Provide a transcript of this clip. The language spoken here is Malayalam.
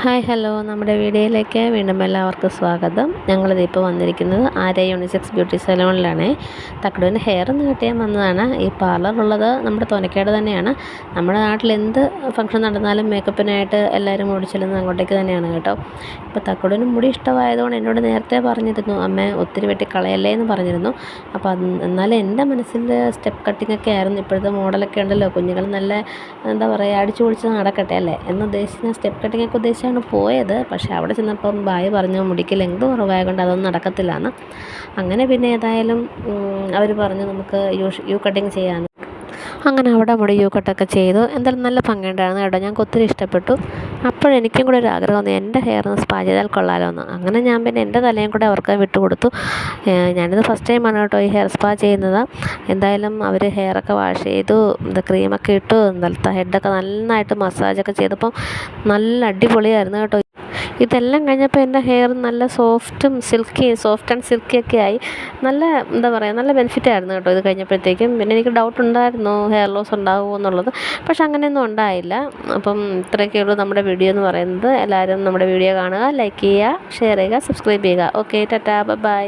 ഹായ് ഹലോ നമ്മുടെ വീഡിയോയിലേക്ക് വീണ്ടും എല്ലാവർക്കും സ്വാഗതം. ഞങ്ങളിതിപ്പോൾ വന്നിരിക്കുന്നത് ആര്യ യൂണിസെക്സ് ബ്യൂട്ടി സലൂണിലാണ്. തക്കടുവിന് ഹെയർ ഒന്ന് കട്ട് ചെയ്യാൻ വന്നതാണ്. ഈ പാർലറുള്ളത് നമ്മുടെ തോന്നയ്ക്കാട് തന്നെയാണ്. നമ്മുടെ നാട്ടിൽ എന്ത് ഫംഗ്ഷൻ നടന്നാലും മേക്കപ്പിനായിട്ട് എല്ലാവരും ഓടിച്ചെല്ലുന്നത് അങ്ങോട്ടേക്ക് തന്നെയാണ് കേട്ടോ. ഇപ്പോൾ തക്കടുവിന് മുടി ഇഷ്ടമായതുകൊണ്ട് എന്നോട് നേരത്തെ പറഞ്ഞിരുന്നു, അമ്മ ഒത്തിരി വെട്ടി കളയല്ലേ എന്ന് പറഞ്ഞിരുന്നു. അപ്പോൾ എന്നാലും എൻ്റെ മനസ്സിൽ സ്റ്റെപ്പ് കട്ടിംഗ് ഒക്കെ ആയിരുന്നു. ഇപ്പോഴത്തെ മോഡലൊക്കെ ഉണ്ടല്ലോ, കുഞ്ഞുങ്ങൾ നല്ല എന്താ പറയുക അടിച്ചു പൊളിച്ച് നടക്കട്ടെ അല്ലേ എന്നുദ്ദേശിച്ച് ഞാൻ സ്റ്റെപ്പ് കട്ടിംഗ് ഒക്കെ ഉദ്ദേശിച്ചാണ് പോയത്. പക്ഷേ അവിടെ ചെന്നപ്പം ബായ് പറഞ്ഞു മുടിക്ക് ലെങ്ത് കുറവായതുകൊണ്ട് അതൊന്നും നടക്കത്തില്ലാന്ന്. അങ്ങനെ പിന്നെ ഏതായാലും അവർ പറഞ്ഞു നമുക്ക് യു കട്ടിങ് ചെയ്യാമെന്ന്. അങ്ങനെ അവിടെ മുടി യു കട്ടൊക്കെ ചെയ്തു. എന്തായാലും നല്ല ഭംഗിയുണ്ടായിരുന്നു കേട്ടോ, ഞങ്ങൾക്ക് ഒത്തിരി ഇഷ്ടപ്പെട്ടു. അപ്പോഴെനിക്കും കൂടെ ഒരു ആഗ്രഹം തോന്നി എൻ്റെ ഹെയർ ഒന്ന് സ്പാ ചെയ്താൽ കൊള്ളാലോ എന്ന്. അങ്ങനെ ഞാൻ പിന്നെ എൻ്റെ തലയും കൂടെ അവർക്ക് വിട്ടുകൊടുത്തു. ഞാനിത് ഫസ്റ്റ് ടൈമാണ് കേട്ടോ ഈ ഹെയർ സ്പാ ചെയ്യുന്നത്. എന്തായാലും അവർ ഹെയറൊക്കെ വാഷ് ചെയ്തു, ക്രീമൊക്കെ ഇട്ടു, ഹെഡൊക്കെ നന്നായിട്ട് മസാജൊക്കെ ചെയ്തപ്പം നല്ല അടിപൊളിയായിരുന്നു കേട്ടോ. ഇതെല്ലാം കഴിഞ്ഞപ്പോൾ എൻ്റെ ഹെയർ നല്ല സോഫ്റ്റ് ആൻഡ് സിൽക്കി ഒക്കെ ആയി. നല്ല എന്താ പറയുക നല്ല ബെനിഫിറ്റായിരുന്നു കേട്ടോ ഇത് കഴിഞ്ഞപ്പോഴത്തേക്കും. പിന്നെ എനിക്ക് ഡൗട്ട് ഉണ്ടായിരുന്നു ഹെയർ ലോസ് ഉണ്ടാകുമോ എന്നുള്ളത്, പക്ഷെ അങ്ങനെയൊന്നും ഉണ്ടായില്ല. അപ്പം ഇത്രയൊക്കെയുള്ളൂ നമ്മുടെ വീഡിയോ എന്ന് പറയുന്നത്. എല്ലാവരും നമ്മുടെ വീഡിയോ കാണുക, ലൈക്ക് ചെയ്യുക, ഷെയർ ചെയ്യുക, സബ്സ്ക്രൈബ് ചെയ്യുക. Okay, tata, by.